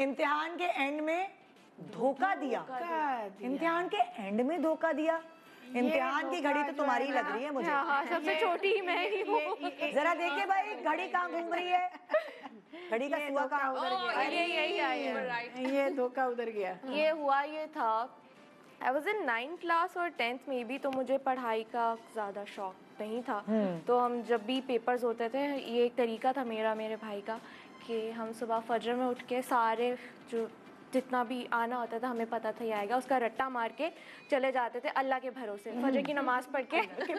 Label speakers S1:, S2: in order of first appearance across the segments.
S1: इम्तिहान के एंड में धोखा दिया। इम्तिहान के एंड में धोखा दिया। इम्तिहान की घड़ी तो तुम्हारी लग रही है मुझे।
S2: हाँ, सबसे छोटी ही मैं ही हूँ।
S1: जरा देखिए भाई घड़ी कहाँ घूम रही है, घड़ी का सुआ कहाँ उधर गया।
S2: यही है,
S3: ये धोखा उधर गया।
S2: ये हुआ ये था, I was in 9th class और 10th में भी, तो मुझे पढ़ाई का ज़्यादा शौक नहीं था। तो हम जब भी पेपर्स होते थे, ये एक तरीका था मेरा मेरे भाई का कि हम सुबह फजर में उठ के सारे जो जितना भी आना होता था हमें पता था ये आएगा, उसका रट्टा मार के चले जाते थे अल्लाह के भरोसे, फजर की नमाज पढ़ के कि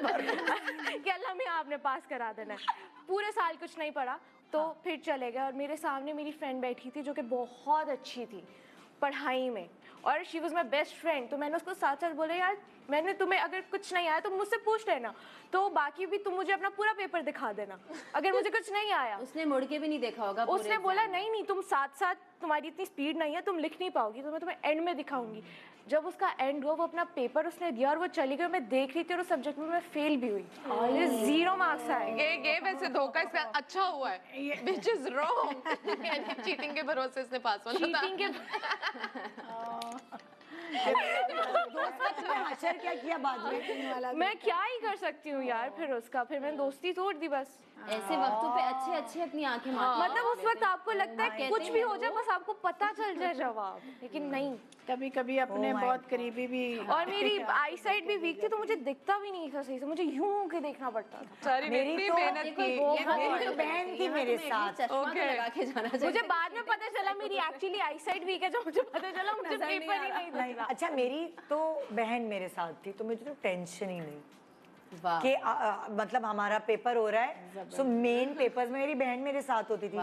S2: अल्लाह में आपने पास करा देना है। पूरे साल कुछ नहीं पढ़ा तो फिर चले गए। और मेरे सामने मेरी फ्रेंड बैठी थी जो कि बहुत अच्छी थी पढ़ाई में, और she was my best friend. तो मैंने उसको साथ साथ बोला, यार मैंने तुम्हें अगर कुछ नहीं आया तो मुझसे पूछ लेना, तो बाकी भी तुम मुझे अपना पूरा पेपर दिखा देना अगर मुझे कुछ नहीं आया।
S4: उसने मुड़ के भी नहीं देखा होगा।
S2: उसने बोला नहीं तुम साथ साथ, तुम्हारी इतनी स्पीड नहीं है, तुम लिख नहीं पाओगी, तो मैं तुम्हें एंड में दिखाऊंगी। जब उसका एंड हुआ, वो अपना पेपर उसने दिया और वो चली गई। मैं देख रही थी और उस सब्जेक्ट में मैं फेल भी हुई, मुझे 0 मार्क्स आए।
S5: ये वैसे धोखा इसका अच्छा हुआ है, व्हिच इज रॉन्ग। चीटिंग के भरोसे इसने पास होना था।
S2: चीटिंग के
S1: हशर क्या किया बाद में?
S2: मैं क्या ही कर सकती हूँ यार, फिर मैंने दोस्ती तोड़ दी बस।
S4: ऐसे वक्तों पे अच्छे अच्छे अपनी आंखें मारते।
S2: मतलब उस वक्त आपको लगता है कुछ भी हो जाए बस आपको पता चल जाए जवाब, लेकिन नहीं।
S3: कभी कभी अपने बहुत करीबी भी।
S2: और मेरी आई साइट भी वीक थी तो मुझे दिखता भी नहीं था सही से, मुझे यूं के देखना पड़ता था।
S5: सारी
S1: मेरी
S5: इतनी
S1: तो
S5: मेहनत की।
S1: मेरी तो बहन थी मेरे साथ।
S4: लगा के जाना चाहिए।
S2: मुझे बाद में पता चला मेरी एक्चुअली आई साइट वीक है, जब मुझे पता चला मुझे पेपर ही नहीं दिख रहा।
S1: अच्छा मेरी तो बहन मेरे साथ थी तो मुझे तो टेंशन ही नहीं
S4: वाह।
S1: कि मतलब हमारा पेपर हो रहा है, सो मेन पेपर्स में मेरी बहन मेरे साथ होती थी,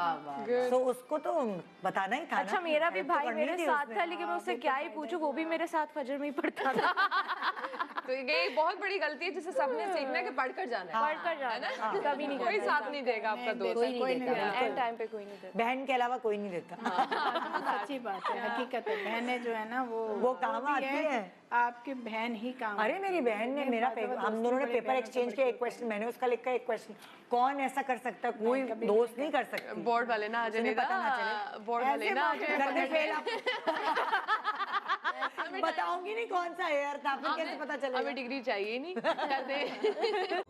S1: सो उसको तो बताना ही था।
S2: अच्छा मेरा भी भाई मेरे साथ था, लेकिन मैं उससे क्या ही पूछूं, वो भी मेरे साथ फजर में ही पढ़ता था।
S5: तो ये एक बहुत बड़ी गलती है जिसे सबने सीखना है कि पढ़कर जाना है।
S2: पढ़कर जाना, कभी नहीं
S5: कोई साथ नहीं देगा आपका दोस्त।
S4: कोई नहीं देता।
S2: एंड टाइम पे कोई नहीं देता।
S1: बहन के अलावा कोई नहीं देता।
S3: अच्छी बात है, हकीकत है। बहनें जो है ना
S1: वो काम आती है।
S3: आपकी बहन ही काम।
S1: अरे मेरी बहन ने मेरा हम दोनों ने पेपर एक्सचेंज किया, एक क्वेश्चन मैंने उसका लिखा, एक क्वेश्चन। कौन ऐसा कर सकता है? कोई दोस्त नहीं कर सकता।
S5: बोर्ड वाले ना आ जाए,
S1: पता ना चले,
S5: बोर्ड वाले ना आ जाए।
S1: करने फेल आप बताऊंगी नहीं कौन सा एयर था, फिर कैसे पता चलेगा?
S5: हमें डिग्री चाहिए नहीं। कर दे।